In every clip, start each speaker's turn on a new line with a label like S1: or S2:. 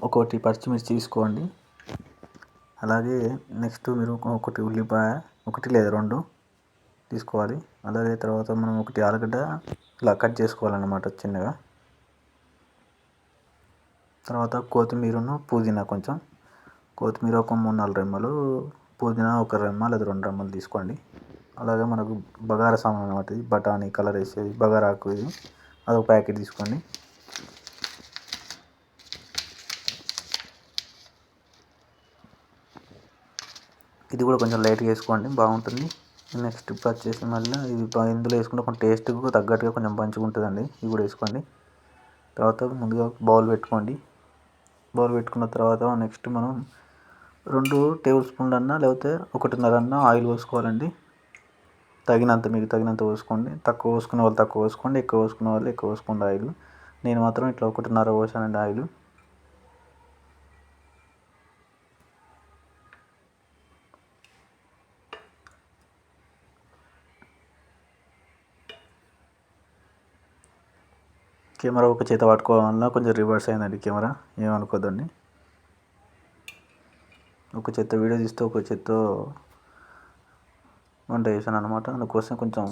S1: ఒకటి పచ్చిమిర్చి తీసుకోండి. అలాగే నెక్స్ట్ మీరు ఒకటి ఉల్లిపాయ, ఒకటి లేదా 2 తీసుకోవాలి. అలాగే తర్వాత మనం ఒకటి ఆలుగడ్డ ఇలా కట్ చేసుకోవాలన్నమాట చిన్నగా. తర్వాత కొత్తిమీరను పుదీనా కొంచెం, కొత్తిమీర ఒక 3-4 రెమ్మలు, పుదీనా ఒక రెమ్మ లేదా 2 రెమ్మలు తీసుకోండి. అలాగే మనకు బగారా సామాన్ అన్నమాట, ఇది బఠానీ కలర్ వేసేది బగారాకు, ఇది అదొక ప్యాకెట్ తీసుకోండి. ఇది కూడా కొంచెం లైట్గా వేసుకోండి, బాగుంటుంది. నెక్స్ట్ వచ్చేసి మళ్ళీ ఇది ఇందులో వేసుకుంటే కొంచెం టేస్ట్కు తగ్గట్టుగా కొంచెం మంచిగా ఉంటుందండి. ఇది కూడా వేసుకోండి. తర్వాత ముందుగా బౌల్ పెట్టుకోండి. బౌల్ పెట్టుకున్న తర్వాత నెక్స్ట్ మనం 2 టేబుల్ స్పూన్లు అన్నా లేకపోతే 1.5 అన్నా ఆయిల్ పోసుకోవాలండి. మీకు తగినంత పోసుకోండి. తక్కువ పోసుకునే వాళ్ళు తక్కువ పోసుకోండి, ఎక్కువ పోసుకునే వాళ్ళు ఎక్కువ పోసుకోండి ఆయిల్. నేను మాత్రం ఇట్లా 1.5 పోసానండి ఆయిల్. కెమెరా ఒక చేత పట్టుకోవడం వల్ల కొంచెం రివర్స్ అయిందండి కెమెరా, ఏమనుకోద్దండి. ఒక చేత్తో వీడియో తీస్తే ఒక చేత్తో వంట చేశాను అనమాట. అందుకోసం కొంచెం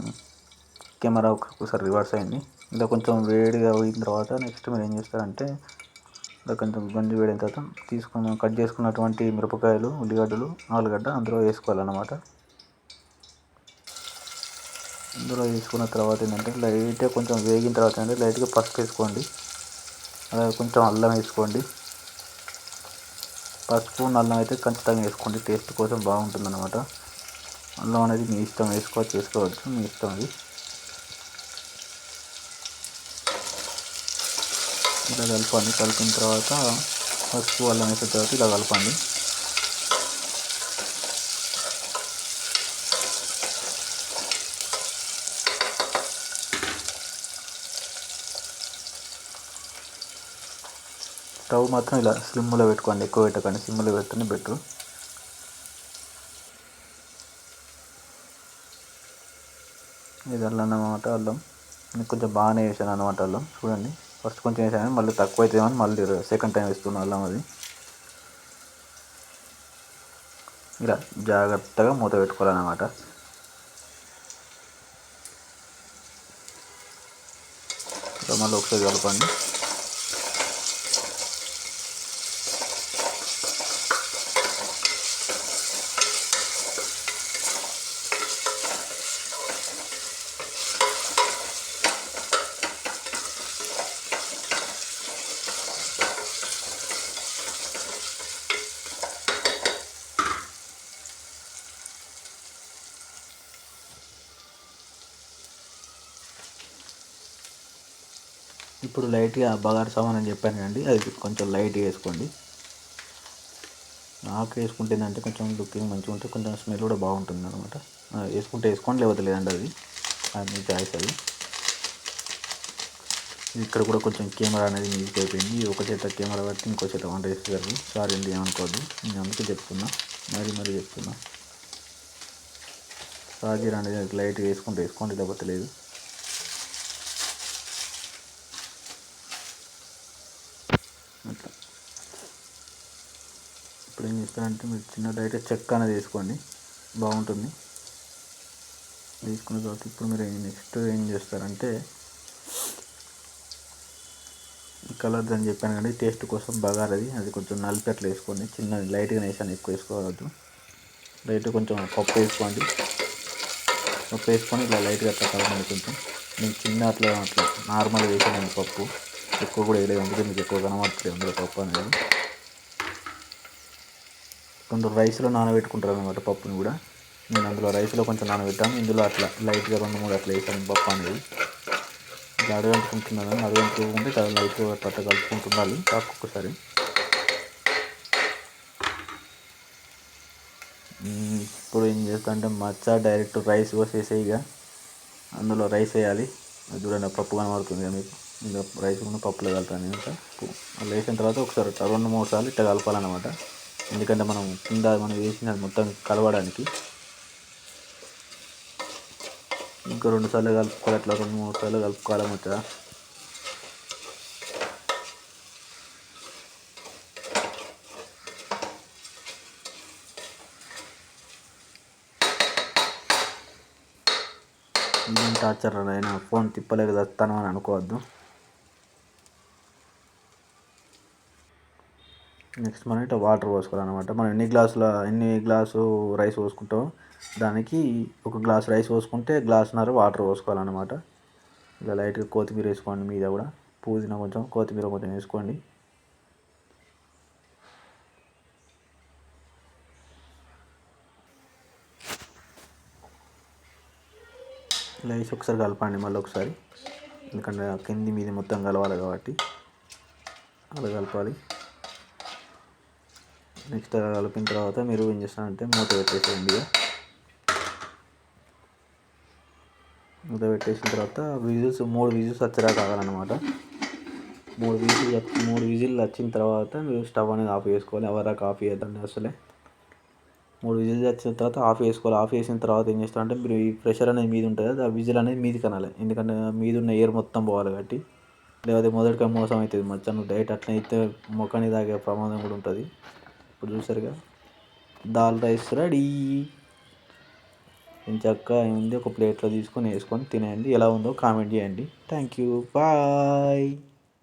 S1: కెమెరా ఒకసారి రివర్స్ అయింది. ఇలా కొంచెం వేడిగా అయిన తర్వాత నెక్స్ట్ మీరు ఏం చేస్తారంటే, ఇలా కొంచెం గంజి వేడిన తర్వాత కట్ చేసుకున్నటువంటి మిరపకాయలు, ఉల్లిగడ్డలు, ఆలుగడ్డ అందులో వేసుకోవాలన్నమాట. ఇందులో వేసుకున్న తర్వాత ఏంటంటే లైట్గా కొంచెం వేగిన తర్వాత అంటే లైట్గా పసుపు వేసుకోండి. అలాగే కొంచెం అల్లం వేసుకోండి. పసుపు అల్లం అయితే ఖచ్చితంగా వేసుకోండి, టేస్ట్ కోసం బాగుంటుంది అన్నమాట. అల్లం అనేది మీ ఇష్టం, వేసుకోవచ్చు మీ ఇష్టం అది. ఇలా కలపండి. కలిపిన తర్వాత పసుపు అల్లం వేసిన తర్వాత ఇలా కలపండి. స్టవ్ మాత్రం ఇలా స్లిమ్లో పెట్టుకోండి, ఎక్కువ పెట్టకండి, సిమ్లో పెడితేనే బెటర్. ఇది అల్లం అన్నమాట. అల్లం నేను కొంచెం బాగానే వేసాను అన్నమాట. అల్లం చూడండి, ఫస్ట్ కొంచెం వేసాను, మళ్ళీ తక్కువ అవుతుందని మళ్ళీ సెకండ్ టైం వేస్తున్నాను అల్లం. అది ఇలా జాగ్రత్తగా మూత పెట్టుకోవాలన్నమాట. మళ్ళీ ఒకసారి కలపండి. ఇప్పుడు లైట్గా బగారా సామాన్ అని చెప్పాను కదండి, అది కొంచెం లైట్గా వేసుకోండి. నాకు వేసుకుంటే ఏంటంటే కొంచెం లుకింగ్ మంచిగా ఉంటుంది, కొంచెం స్మెల్ కూడా బాగుంటుంది అనమాట. వేసుకుంటే వేసుకోండి, లేకపోతే లేదండి, అది మీ చాయిస్. అది ఇక్కడ కూడా కొంచెం కెమెరా అనేది మిస్ అయిపోయింది. ఒక చేత కెమెరా పట్టి ఇంకో చేత వంట చేసేసారు. సారీ అండి, ఏమనుకోవద్దు, నేను అందుకే చెప్తున్నా, మరీ చెప్తున్నా. సాజీరా అనేది లైట్గా వేసుకోండి, లేకపోతే లేదు. అట్లా ఇప్పుడు ఏం చేస్తారంటే మీరు చిన్న లైట్గా చెక్క అనేది వేసుకోండి, బాగుంటుంది. వేసుకున్న తర్వాత ఇప్పుడు మీరు నెక్స్ట్ ఏం చేస్తారంటే, కలర్ అని చెప్పాను కానీ టేస్ట్ కోసం బగారది, అది కొంచెం నలిపి అట్లా వేసుకోండి. చిన్న లైట్గా వేసాను, ఎక్కువ వేసుకోవద్దు. లైట్గా కొంచెం పప్పు వేసుకోండి. పప్పు వేసుకొని ఇలా లైట్గా అట్లా కలపండి. కొంచెం నేను చిన్న అట్లా నార్మల్గా వేసాను పప్పు, ఎక్కువ కూడా వేయలేదు, అందుకే మీకు ఎక్కువ కనబడుతుంది అందులో పప్పు అనేది. కొందరు రైస్లో నానబెట్టుకుంటారు అన్నమాట పప్పుని కూడా. నేను అందులో రైస్లో కొంచెం నానబెట్టాను, ఇందులో అట్లా లైట్గా 2-3 అట్లా వేసాను పప్పు అనేది. ఇట్లా అడగంటుకుంటున్నాను, అడగంటుకుంటే చాలా లైట్గా అట్లా కలుపుకుంటుండాలి ఒక్కొక్కసారి. ఇప్పుడు ఏం చేస్తా అంటే డైరెక్ట్ రైస్ పోసేసి ఇక అందులో రైస్ వేయాలి. అది చూడండి, పప్పు కనబడుతుంది కదా మీకు, ఇంకా రైస్ కూడా పప్పులో కలుపుతాను. ఇంకా అలా వేసిన తర్వాత ఒకసారి 2-3 సార్లు ఇట్లా కలపాలన్నమాట. ఎందుకంటే మనం వేసినది మొత్తం కలవడానికి. ఇంకా 2 సార్లు కలుపుకోవాలి, అట్లా 2-3 సార్లు కలుపుకోవాలి. ఏం టార్చర్ అయినా ఫోన్ తిప్పలేక చస్తాను అని అనుకోవద్దు. నెక్స్ట్ మనం ఇట్లా వాటర్ పోసుకోవాలన్నమాట. మనం ఎన్ని గ్లాసు రైస్ పోసుకుంటామో దానికి ఒక గ్లాస్ రైస్ పోసుకుంటే గ్లాసున్నర వాటర్ పోసుకోవాలన్నమాట. ఇలా లైట్గా కొత్తిమీర వేసుకోండి, మీద కూడా పుదీనా కొంచెం కొత్తిమీర కొంచెం వేసుకోండి. ఇలా వేసి ఒకసారి కలపండి మళ్ళీ ఒకసారి, ఎందుకంటే కింది మీద మొత్తం కలవాలి కాబట్టి అలా కలపాలి. నెక్స్ట్ అలా కలిపిన తర్వాత మీరు ఏం చేస్తారంటే మూత పెట్టేసేయండి. మూత పెట్టేసిన తర్వాత మూడు విజిల్స్ వచ్చేలా కావాలన్నమాట. మూడు విజిల్లు వచ్చిన తర్వాత మీరు స్టవ్ అనేది ఆఫ్ చేసుకోవాలి. ఎవరాక ఆఫ్ చేయొద్దండి అసలే. 3 విజిల్స్ వచ్చిన తర్వాత ఆఫ్ చేసుకోవాలి. ఆఫ్ చేసిన తర్వాత ఏం చేస్తారంటే మీరు ఈ ప్రెషర్ అనేది మీద ఉంటుంది కదా, ఆ విజిల్ అనేది మీదికి అనాలి, ఎందుకంటే మీద ఉన్న ఎయిర్ మొత్తం పోవాలి కాబట్టి. లేకపోతే మొదటిగా మోసం అవుతుంది మధ్యాహ్నం డైట్ అట్లా అయితే ముఖానికి తాగే ప్రమాదం కూడా ఉంటుంది. ఇప్పుడు చూసారుగా దాల్ రైస్ రెడీ. చక్కగా ఏముంది, ఒక ప్లేట్లో తీసుకొని వేసుకొని తినేయండి. ఎలా ఉందో కామెంట్ చేయండి. Thank you, bye.